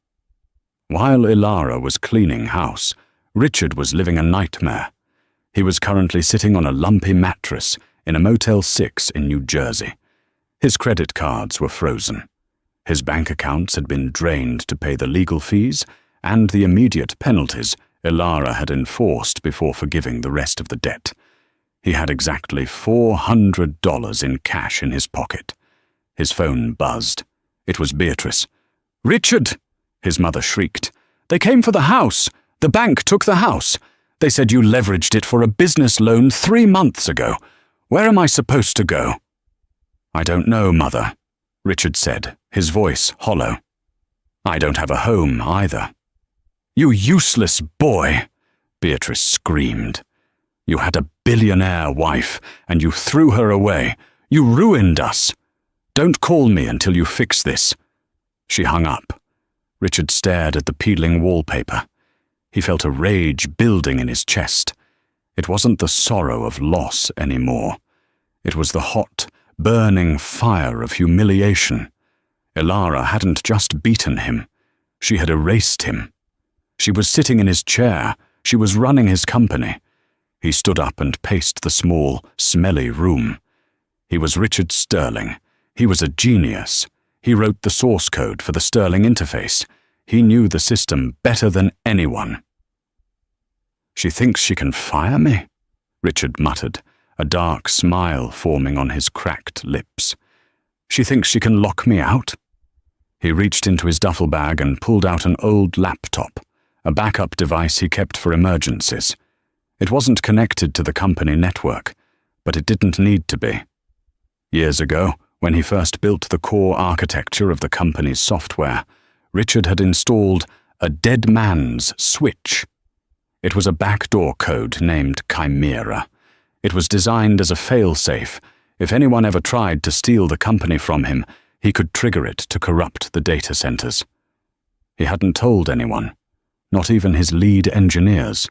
While Ilara was cleaning house, Richard was living a nightmare. He was currently sitting on a lumpy mattress in a Motel 6 in New Jersey. His credit cards were frozen. His bank accounts had been drained to pay the legal fees and the immediate penalties Ilara had enforced before forgiving the rest of the debt. He had exactly $400 in cash in his pocket. His phone buzzed. It was Beatrice. "Richard!" his mother shrieked. "They came for the house. The bank took the house. They said you leveraged it for a business loan 3 months ago. Where am I supposed to go?" "I don't know, Mother," Richard said, his voice hollow. "I don't have a home either." "You useless boy!" Beatrice screamed. "You had a billionaire wife, and you threw her away. You ruined us. Don't call me until you fix this." She hung up. Richard stared at the peeling wallpaper. He felt a rage building in his chest. It wasn't the sorrow of loss anymore. It was the hot, burning fire of humiliation. Ilara hadn't just beaten him. She had erased him. She was sitting in his chair. She was running his company. He stood up and paced the small, smelly room. He was Richard Sterling. He was a genius. He wrote the source code for the Sterling interface. He knew the system better than anyone. "She thinks she can fire me?" Richard muttered, a dark smile forming on his cracked lips. "She thinks she can lock me out?" He reached into his duffel bag and pulled out an old laptop, a backup device he kept for emergencies. It wasn't connected to the company network, but it didn't need to be. Years ago, when he first built the core architecture of the company's software, Richard had installed a dead man's switch. It was a backdoor code named Chimera. It was designed as a fail-safe. If anyone ever tried to steal the company from him, he could trigger it to corrupt the data centers. He hadn't told anyone, not even his lead engineers.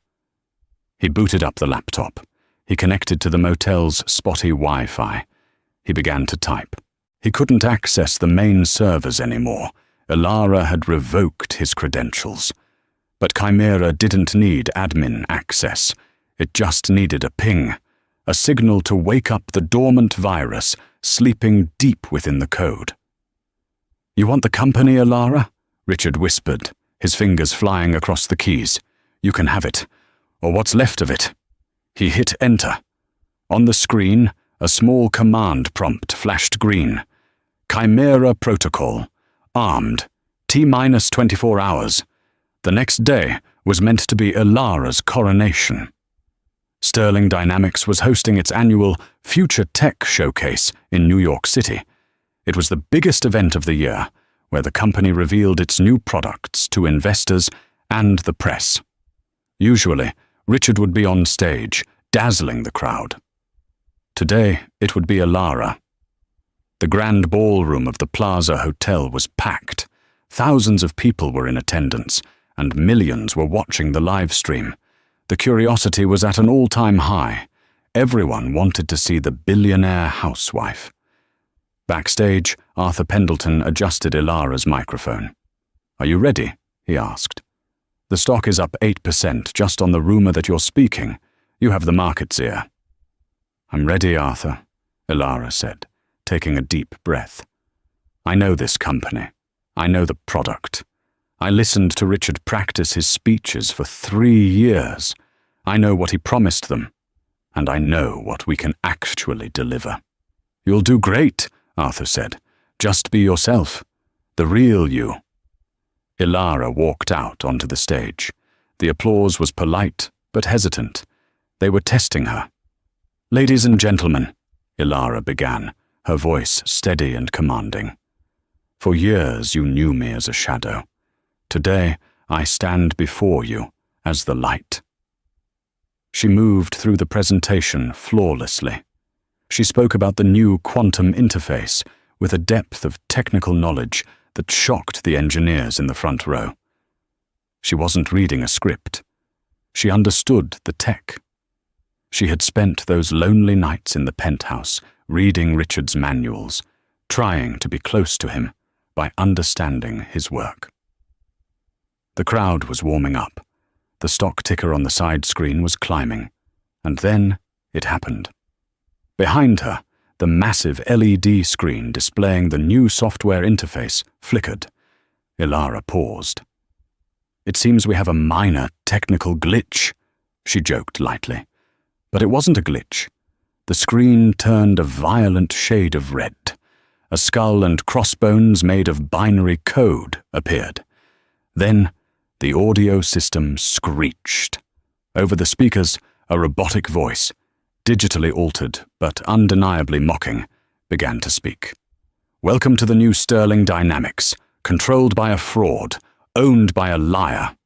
He booted up the laptop. He connected to the motel's spotty Wi-Fi. He began to type. He couldn't access the main servers anymore. Ilara had revoked his credentials. But Chimera didn't need admin access. It just needed a ping, a signal to wake up the dormant virus sleeping deep within the code. "You want the company, Ilara?" Richard whispered, his fingers flying across the keys. "You can have it, or what's left of it." He hit enter. On the screen, a small command prompt flashed green. "Chimera Protocol. Armed. T-minus 24 hours. The next day was meant to be Ilara's coronation." Sterling Dynamics was hosting its annual Future Tech Showcase in New York City. It was the biggest event of the year, where the company revealed its new products to investors and the press. Usually, Richard would be on stage, dazzling the crowd. Today, it would be Ilara. The grand ballroom of the Plaza Hotel was packed. Thousands of people were in attendance, and millions were watching the live stream. The curiosity was at an all-time high. Everyone wanted to see the billionaire housewife. Backstage, Arthur Pendleton adjusted Ilara's microphone. "Are you ready?" he asked. "The stock is up 8% just on the rumor that you're speaking. You have the market's ear." "I'm ready, Arthur," Ilara said, taking a deep breath. "I know this company. I know the product. I listened to Richard practice his speeches for 3 years. I know what he promised them, and I know what we can actually deliver." "You'll do great," Arthur said. "Just be yourself. The real you." Ilara walked out onto the stage. The applause was polite, but hesitant. They were testing her. "Ladies and gentlemen," Ilara began, her voice steady and commanding. "For years you knew me as a shadow. Today I stand before you as the light." She moved through the presentation flawlessly. She spoke about the new quantum interface with a depth of technical knowledge that shocked the engineers in the front row. She wasn't reading a script. She understood the tech. She had spent those lonely nights in the penthouse reading Richard's manuals, trying to be close to him by understanding his work. The crowd was warming up. The stock ticker on the side screen was climbing, and then it happened. Behind her, the massive LED screen displaying the new software interface flickered. Ilara paused. "It seems we have a minor technical glitch," she joked lightly. But it wasn't a glitch. The screen turned a violent shade of red. A skull and crossbones made of binary code appeared. Then the audio system screeched. Over the speakers, a robotic voice, digitally altered but undeniably mocking, began to speak. "Welcome to the new Sterling Dynamics, controlled by a fraud, owned by a liar."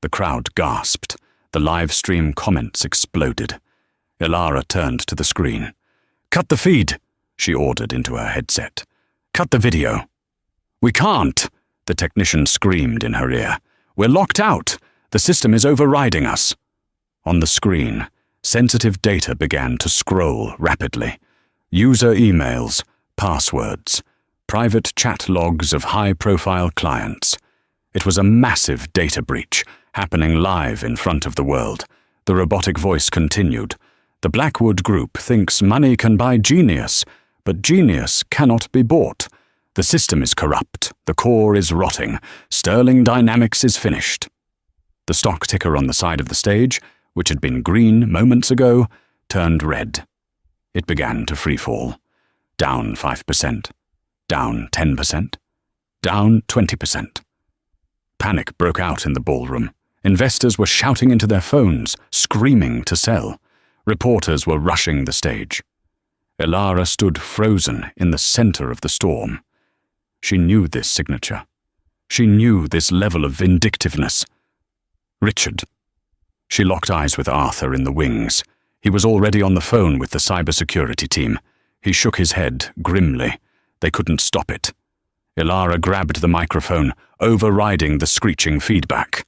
The crowd gasped. The live stream comments exploded. Ilara turned to the screen. "Cut the feed," she ordered into her headset. "Cut the video." "We can't," the technician screamed in her ear. "We're locked out. The system is overriding us." On the screen, sensitive data began to scroll rapidly. User emails, passwords, private chat logs of high-profile clients. It was a massive data breach, happening live in front of the world. The robotic voice continued. "The Blackwood Group thinks money can buy genius, but genius cannot be bought. The system is corrupt. The core is rotting. Sterling Dynamics is finished." The stock ticker on the side of the stage, which had been green moments ago, turned red. It began to freefall. Down 5%, down 10%, down 20%. Panic broke out in the ballroom. Investors were shouting into their phones, screaming to sell. Reporters were rushing the stage. Ilara stood frozen in the center of the storm. She knew this signature. She knew this level of vindictiveness. Richard. She locked eyes with Arthur in the wings. He was already on the phone with the cybersecurity team. He shook his head grimly. They couldn't stop it. Ilara grabbed the microphone, overriding the screeching feedback.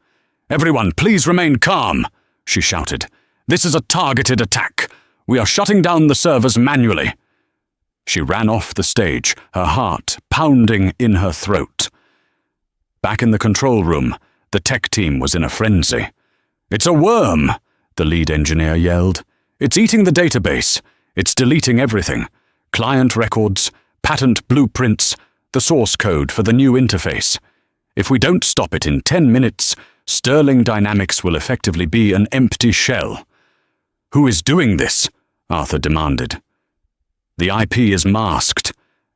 "Everyone, please remain calm," she shouted. "This is a targeted attack. We are shutting down the servers manually." She ran off the stage, her heart pounding in her throat. Back in the control room, the tech team was in a frenzy. "It's a worm," the lead engineer yelled. "It's eating the database. It's deleting everything. Client records, patent blueprints, the source code for the new interface. If we don't stop it in 10 minutes, Sterling Dynamics will effectively be an empty shell." "Who is doing this?" Arthur demanded. "The IP is masked,"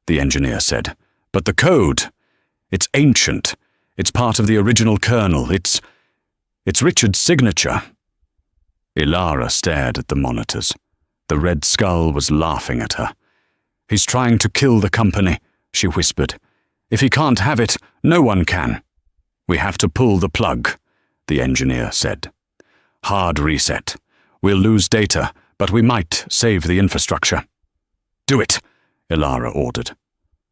the engineer said. "But the code, it's ancient. It's part of the original kernel. It's Richard's signature." Ilara stared at the monitors. The red skull was laughing at her. "He's trying to kill the company," she whispered. "If he can't have it, no one can." "We have to pull the plug," the engineer said. "Hard reset. We'll lose data, but we might save the infrastructure." "Do it," Ilara ordered.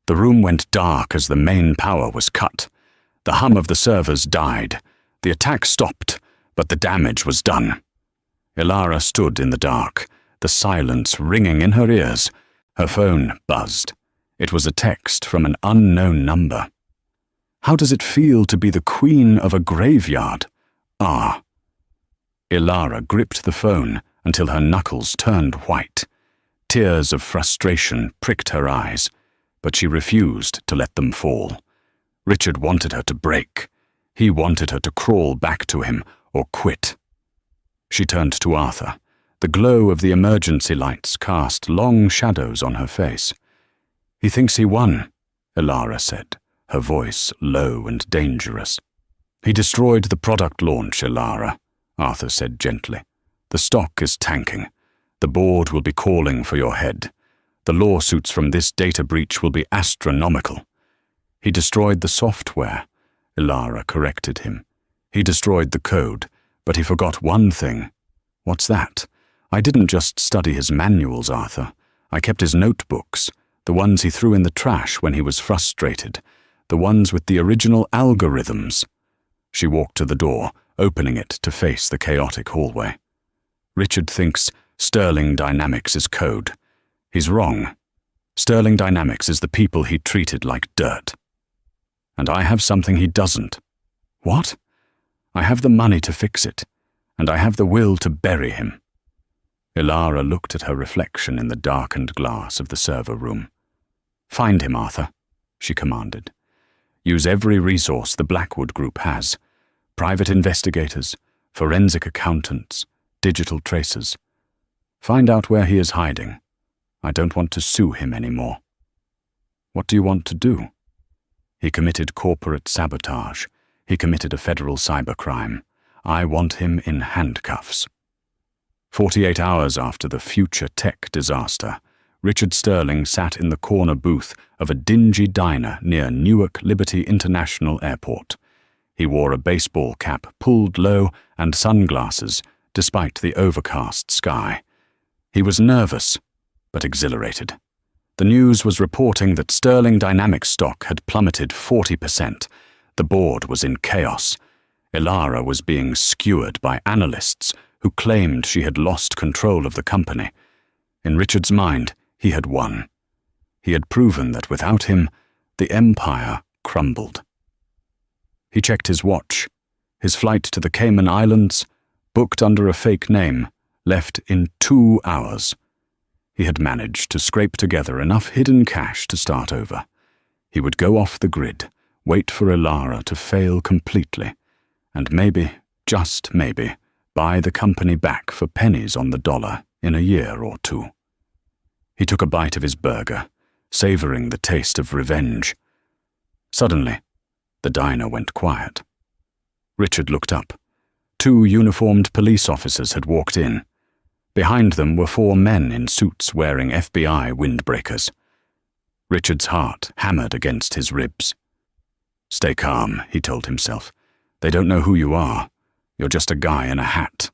The room went dark as the main power was cut. The hum of the servers died. The attack stopped, but the damage was done. Ilara stood in the dark, the silence ringing in her ears. Her phone buzzed. It was a text from an unknown number. "How does it feel to be the queen of a graveyard? Ah." Ilara gripped the phone until her knuckles turned white. Tears of frustration pricked her eyes, but she refused to let them fall. Richard wanted her to break. He wanted her to crawl back to him or quit. She turned to Arthur. The glow of the emergency lights cast long shadows on her face. "He thinks he won," Ilara said, her voice low and dangerous. "He destroyed the product launch, Ilara," Arthur said gently. "The stock is tanking. The board will be calling for your head. The lawsuits from this data breach will be astronomical." "He destroyed the software," Ilara corrected him. "He destroyed the code, but he forgot one thing. What's that? I didn't just study his manuals, Arthur. I kept his notebooks, the ones he threw in the trash when he was frustrated, the ones with the original algorithms. She walked to the door, opening it to face the chaotic hallway. Richard thinks Sterling Dynamics is code. He's wrong. Sterling Dynamics is the people he treated like dirt. And I have something he doesn't. What? I have the money to fix it, and I have the will to bury him. Ilara looked at her reflection in the darkened glass of the server room. Find him, Arthur, she commanded. Use every resource the Blackwood Group has. Private investigators, forensic accountants, digital tracers. Find out where he is hiding. I don't want to sue him anymore. What do you want to do? He committed corporate sabotage. He committed a federal cybercrime. I want him in handcuffs. 48 hours after the future tech disaster, Richard Sterling sat in the corner booth of a dingy diner near Newark Liberty International Airport. He wore a baseball cap pulled low and sunglasses, despite the overcast sky. He was nervous, but exhilarated. The news was reporting that Sterling Dynamics stock had plummeted 40%. The board was in chaos. Ilara was being skewered by analysts who claimed she had lost control of the company. In Richard's mind, he had won. He had proven that without him, the empire crumbled. He checked his watch. His flight to the Cayman Islands, booked under a fake name, left in 2 hours. He had managed to scrape together enough hidden cash to start over. He would go off the grid, wait for Ilara to fail completely, and maybe, just maybe, buy the company back for pennies on the dollar in a year or 2. He took a bite of his burger, savoring the taste of revenge. Suddenly, the diner went quiet. Richard looked up. 2 uniformed police officers had walked in. Behind them were 4 men in suits wearing FBI windbreakers. Richard's heart hammered against his ribs. Stay calm, he told himself. They don't know who you are. You're just a guy in a hat.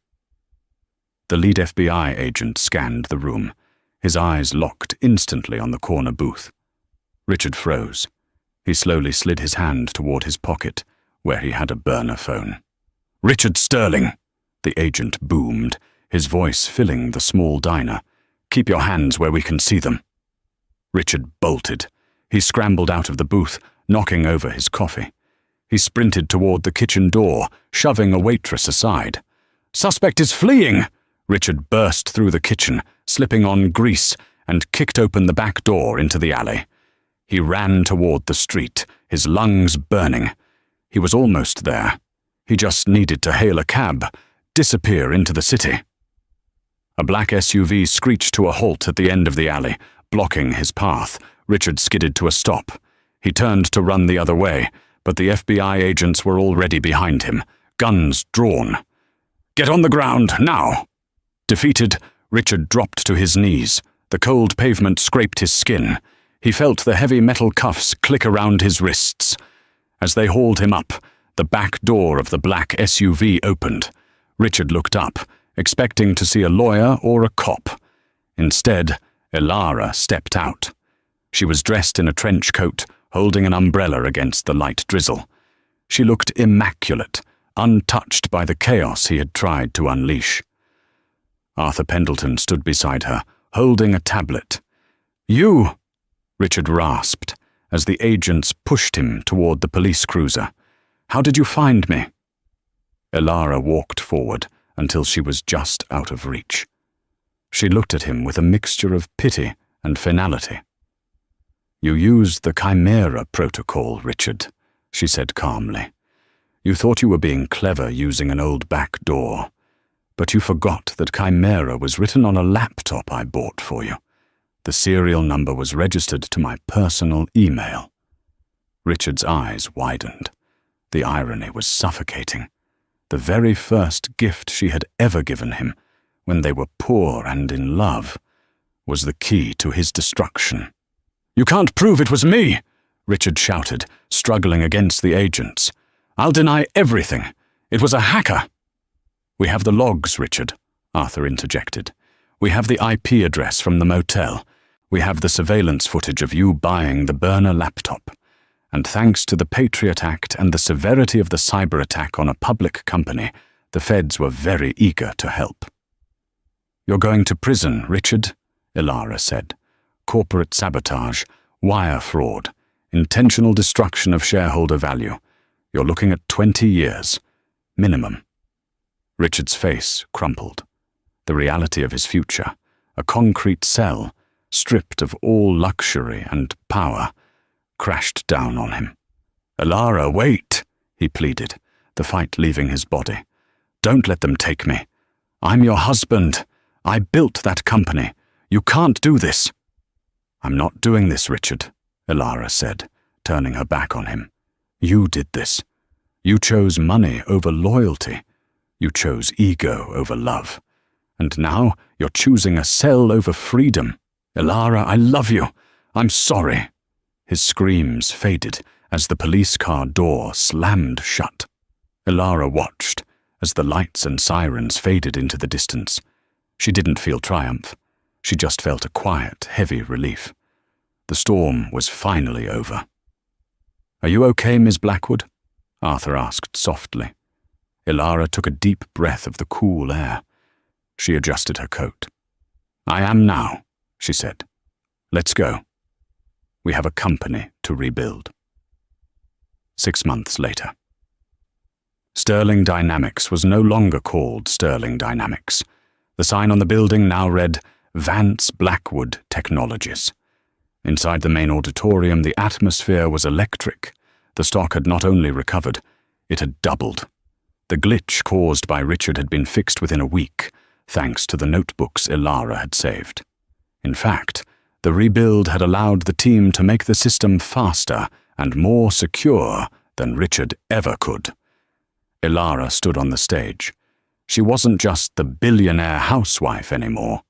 The lead FBI agent scanned the room. His eyes locked instantly on the corner booth. Richard froze. He slowly slid his hand toward his pocket, where he had a burner phone. "Richard Sterling!" the agent boomed, his voice filling the small diner. "Keep your hands where we can see them." Richard bolted. He scrambled out of the booth, knocking over his coffee. He sprinted toward the kitchen door, shoving a waitress aside. "Suspect is fleeing!" Richard burst through the kitchen, slipping on grease, and kicked open the back door into the alley. He ran toward the street, his lungs burning. He was almost there. He just needed to hail a cab, disappear into the city. A black SUV screeched to a halt at the end of the alley, blocking his path. Richard skidded to a stop. He turned to run the other way, but the FBI agents were already behind him, guns drawn. "Get on the ground, now!" Defeated, Richard dropped to his knees. The cold pavement scraped his skin. He felt the heavy metal cuffs click around his wrists. As they hauled him up, the back door of the black SUV opened. Richard looked up, expecting to see a lawyer or a cop. Instead, Ilara stepped out. She was dressed in a trench coat, holding an umbrella against the light drizzle. She looked immaculate, untouched by the chaos he had tried to unleash. Arthur Pendleton stood beside her, holding a tablet. "You!" Richard rasped, as the agents pushed him toward the police cruiser. "How did you find me?" Ilara walked forward until she was just out of reach. She looked at him with a mixture of pity and finality. "You used the Chimera protocol, Richard," she said calmly. "You thought you were being clever using an old back door, but you forgot that Chimera was written on a laptop I bought for you. The serial number was registered to my personal email." Richard's eyes widened. The irony was suffocating. The very first gift she had ever given him, when they were poor and in love, was the key to his destruction. "You can't prove it was me!" Richard shouted, struggling against the agents. "I'll deny everything. It was a hacker." "We have the logs, Richard. Arthur interjected. "We have the IP address from the motel. We have the surveillance footage of you buying the burner laptop. And thanks to the Patriot Act and the severity of the cyber attack on a public company, the feds were very eager to help." "You're going to prison, Richard," Ilara said. "Corporate sabotage, wire fraud, intentional destruction of shareholder value. You're looking at 20 years, minimum." Richard's face crumpled. The reality of his future, a concrete cell, stripped of all luxury and power, crashed down on him. "Ilara, wait," he pleaded, the fight leaving his body. "Don't let them take me. I'm your husband. I built that company. You can't do this." "I'm not doing this, Richard," Ilara said, turning her back on him. "You did this. You chose money over loyalty. You chose ego over love. And now you're choosing a cell over freedom. Ilara, I love you. I'm sorry." His screams faded as the police car door slammed shut. Ilara watched as the lights and sirens faded into the distance. She didn't feel triumph. She just felt a quiet, heavy relief. The storm was finally over. "Are you okay, Miss Blackwood?" Arthur asked softly. Ilara took a deep breath of the cool air. She adjusted her coat. "I am now," she said. "Let's go. We have a company to rebuild." 6 months later. Sterling Dynamics was no longer called Sterling Dynamics. The sign on the building now read Vance Blackwood Technologies. Inside the main auditorium, the atmosphere was electric. The stock had not only recovered, it had doubled. The glitch caused by Richard had been fixed within a week, thanks to the notebooks Ilara had saved. In fact, the rebuild had allowed the team to make the system faster and more secure than Richard ever could. Ilara stood on the stage. She wasn't just the billionaire housewife anymore.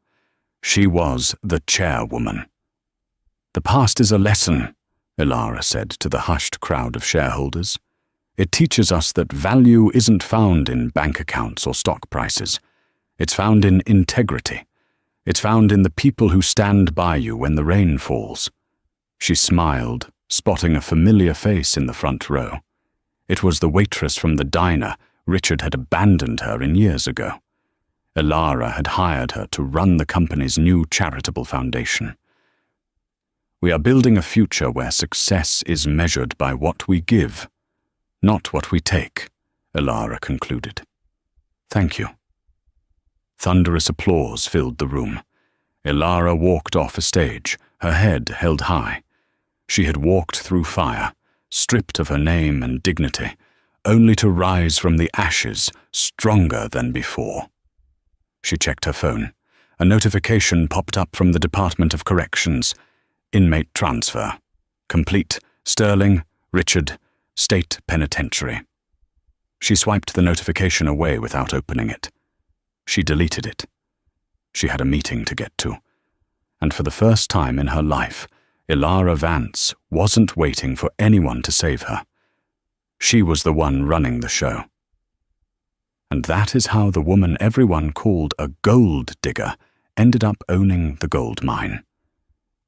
She was the chairwoman. "The past is a lesson," Ilara said to the hushed crowd of shareholders. "It teaches us that value isn't found in bank accounts or stock prices. It's found in integrity. It's found in the people who stand by you when the rain falls." She smiled, spotting a familiar face in the front row. It was the waitress from the diner Richard had abandoned her in years ago. Ilara had hired her to run the company's new charitable foundation. "We are building a future where success is measured by what we give, not what we take," Ilara concluded. "Thank you." Thunderous applause filled the room. Ilara walked off a stage, her head held high. She had walked through fire, stripped of her name and dignity, only to rise from the ashes stronger than before. She checked her phone. A notification popped up from the Department of Corrections. "Inmate transfer. Complete. Sterling, Richard, State Penitentiary." She swiped the notification away without opening it. She deleted it. She had a meeting to get to. And for the first time in her life, Ilara Vance wasn't waiting for anyone to save her. She was the one running the show. And that is how the woman everyone called a gold digger ended up owning the gold mine.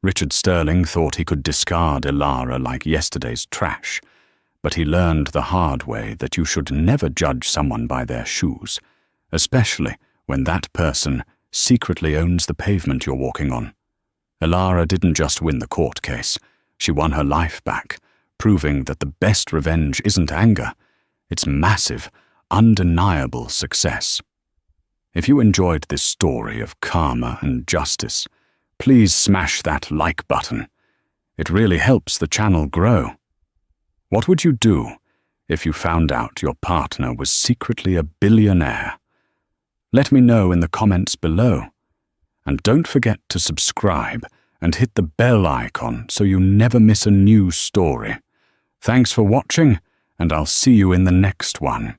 Richard Sterling thought he could discard Ilara like yesterday's trash, but he learned the hard way that you should never judge someone by their shoes, especially when that person secretly owns the pavement you're walking on. Ilara didn't just win the court case, she won her life back, proving that the best revenge isn't anger, it's massive, undeniable success. If you enjoyed this story of karma and justice, please smash that like button. It really helps the channel grow. What would you do if you found out your partner was secretly a billionaire? Let me know in the comments below. And don't forget to subscribe and hit the bell icon so you never miss a new story. Thanks for watching, and I'll see you in the next one.